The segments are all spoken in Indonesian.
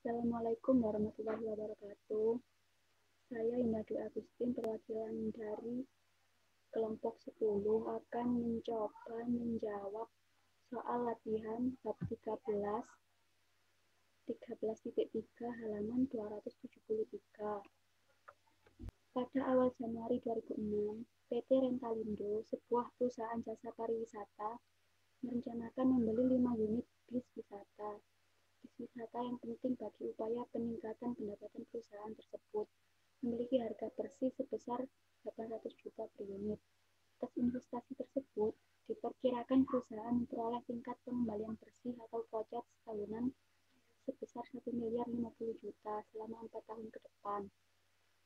Assalamualaikum warahmatullahi wabarakatuh. Saya Indah Dwi Agustin, perwakilan dari kelompok 10 akan mencoba menjawab soal latihan bab 13.3 halaman 273. Pada awal Januari 2006, PT Rentalindo, sebuah perusahaan jasa pariwisata, merencanakan membeli 5 unit bis wisata. Bis wisata yang penting bagi upaya peningkatan pendapatan perusahaan tersebut memiliki harga bersih sebesar 800 juta per unit. Atas investasi tersebut, diperkirakan perusahaan memperoleh tingkat pengembalian bersih atau project tahunan sebesar 1.050 juta selama 4 tahun ke depan.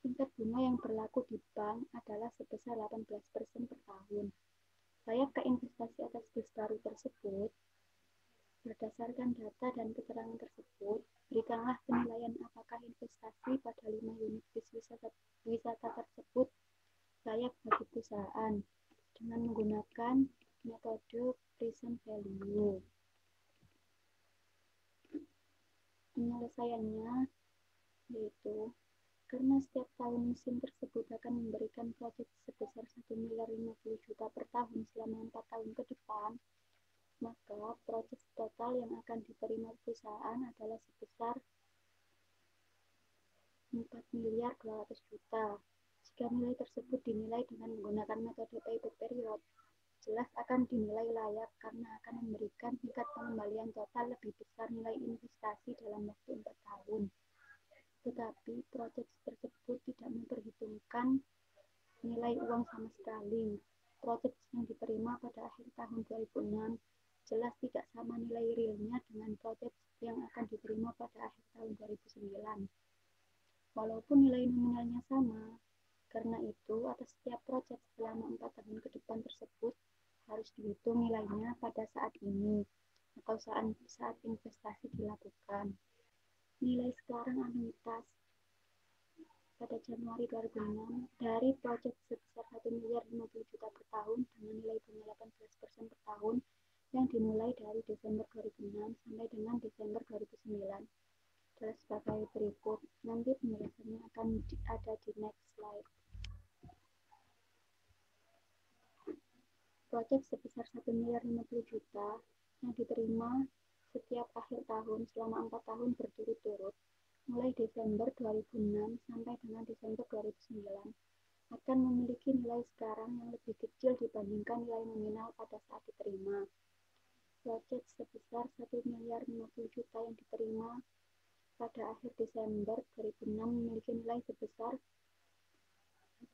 Tingkat bunga yang berlaku di bank adalah sebesar 18% per tahun. Layakkah investasi atas bis baru tersebut? Berdasarkan data dan keterangan tersebut, berikanlah penilaian apakah investasi pada 5 unit bis wisata tersebut layak bagi perusahaan dengan menggunakan metode present value. Penyelesaiannya yaitu karena setiap tahun mesin tersebut akan memberikan proyek sebesar 1.050 juta per tahun selama 4 tahun ke depan, maka proyek total yang akan diterima perusahaan adalah sebesar 4.200 juta. Jika nilai tersebut dinilai dengan menggunakan metode payback period, jelas akan dinilai layak karena akan memberikan tingkat pengembalian total lebih besar nilai investasi dalam waktu 4 tahun. Tetapi proyek tersebut tidak memperhitungkan nilai uang sama sekali. Proyek yang diterima pada akhir tahun 2006 jelas tidak sama nilai realnya dengan proyek yang akan diterima pada akhir tahun 2009. Walaupun nilai nominalnya sama, karena itu atas setiap proyek selama 4 tahun ke depan tersebut harus dihitung nilainya pada saat ini atau saat investasi dilakukan. Nilai sekarang anuitas pada Januari 2006 dari proyek sebesar 1.050 juta per tahun dengan nilai bunga 18% per tahun yang dimulai dari Desember 2006 sampai dengan Desember 2009 adalah sebagai berikut. Nanti penjelasannya akan ada di next slide. Proyek sebesar 1.050 juta yang diterima setiap akhir tahun selama 4 tahun berturut-turut mulai Desember 2006 sampai dengan Desember 2009 akan memiliki nilai sekarang yang lebih kecil dibandingkan nilai nominal pada saat diterima. Proyek sebesar 1.050 juta yang diterima pada akhir Desember 2006 memiliki nilai sebesar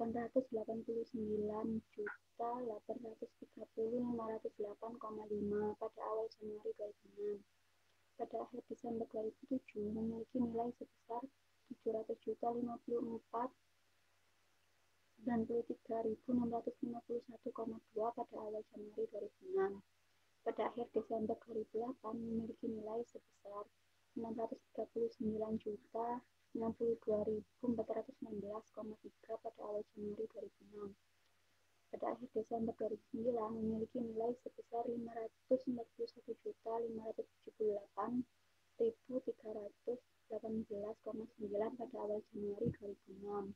889.830.508,5 pada awal Januari 2006. Pada akhir Desember 2007 memiliki nilai sebesar 700.054.93.651,2 pada awal Januari 2006. Pada akhir Desember 2008 memiliki nilai sebesar 632.092.416,3 pada awal Januari 2006. Pada akhir Desember 2009 memiliki nilai sebesar 541.318.318,9 pada awal Januari 2006.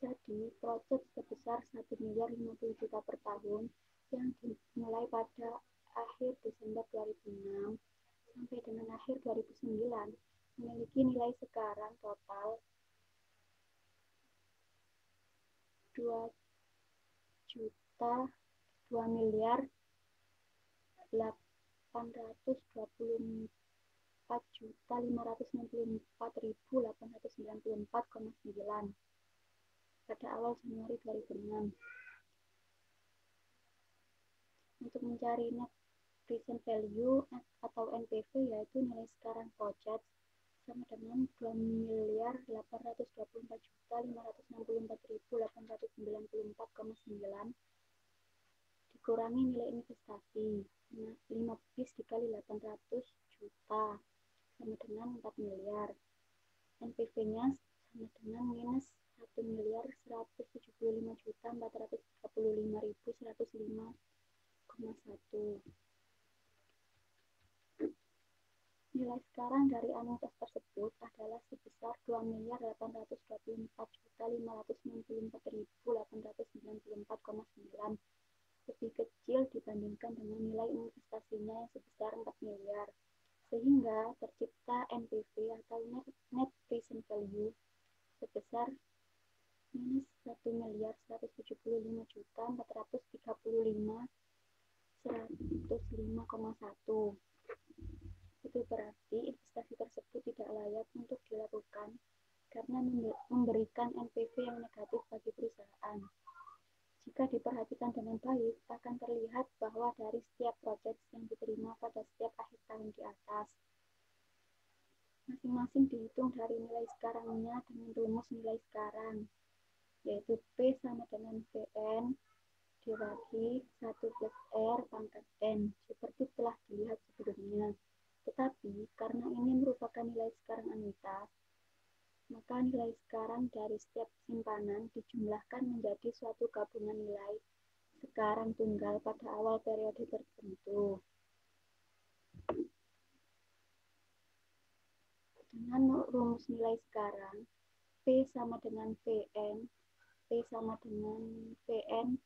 Jadi, proyek sebesar 1.050 juta per tahun yang dimulai pada akhir Desember 2006 sampai dengan akhir 2009 memiliki nilai sekarang total 2.824.564.894,9 pada awal Januari 2006. Untuk mencari net present value atau NPV, yaitu nilai sekarang project, sama dengan 2.824.564.894,9 dikurangi nilai investasi 5 bis dikali 800 juta sama dengan 4 miliar. NPV-nya sama dengan minus 1.175.435.105,1. Nilai sekarang dari anuitas tersebut adalah sebesar 2.824.564.894,9, lebih kecil dibandingkan dengan nilai investasinya yang sebesar 4 miliar, sehingga tercipta NPV atau Net Present Value sebesar minus 1.175.435.105,1. Itu berarti investasi tersebut tidak layak untuk dilakukan karena memberikan NPV yang negatif bagi perusahaan. Jika diperhatikan dengan baik, akan terlihat bahwa dari setiap proyek yang diterima pada setiap akhir tahun di atas, masing-masing dihitung dari nilai sekarangnya dengan rumus nilai sekarang, yaitu P sama dengan Vn dibagi 1 plus R pangkat N, seperti telah dilihat sebelumnya. Tetapi, karena ini merupakan nilai sekarang anuitas, maka nilai sekarang dari setiap simpanan dijumlahkan menjadi suatu gabungan nilai sekarang tunggal pada awal periode tertentu. Dengan rumus nilai sekarang, P sama dengan Vn, P sama dengan Vn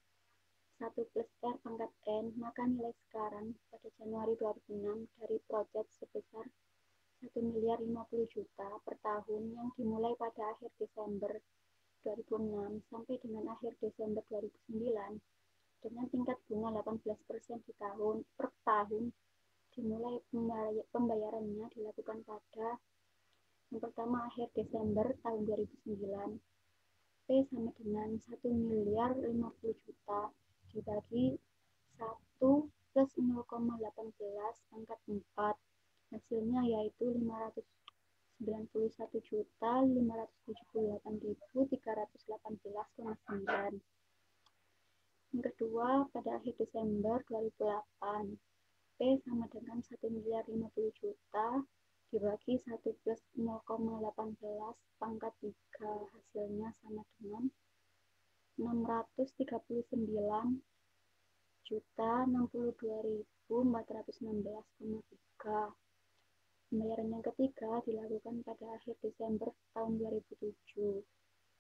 1 plus R pangkat N, maka nilai sekarang pada Januari 2006 dari proyek sebesar 1.050 juta per tahun yang dimulai pada akhir Desember 2006 sampai dengan akhir Desember 2009 dengan tingkat bunga 18% per tahun, dimulai pembayarannya dilakukan pada yang pertama akhir Desember tahun 2009. P sama dengan 1.050 juta dibagi 1 plus 0,18 pangkat 4, hasilnya yaitu 591.578.318,9. Yang kedua, pada akhir Desember 2008, P sama dengan 1.050 juta dibagi 1 plus 0,18 pangkat 3, hasilnya sama dengan 632.062.416,3. Pembayaran yang ketiga dilakukan pada akhir Desember tahun 2007.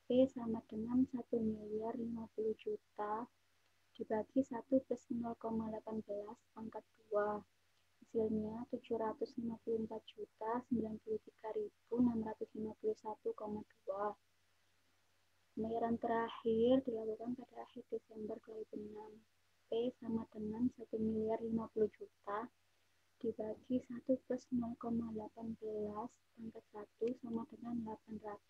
P sama dengan 1.050 juta dibagi 1 plus 0,18 pangkat 2, hasilnya 754.093.651,2. Pembayaran terakhir dilakukan pada akhir Desember 2006. P sama dengan 1.050 juta dibagi 1 plus 0,18 pangkat 1 sama dengan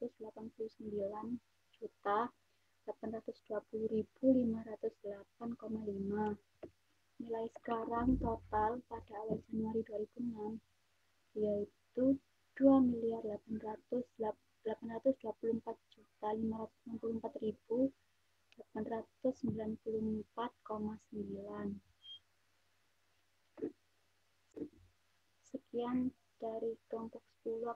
889.820.508,5. Nilai sekarang total pada awal Januari 2006 yaitu 2.824.894.894,9. Sekian dari kelompok 10.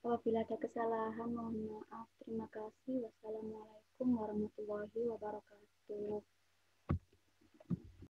Apabila ada kesalahan, mohon maaf. Terima kasih. Wassalamualaikum warahmatullahi wabarakatuh.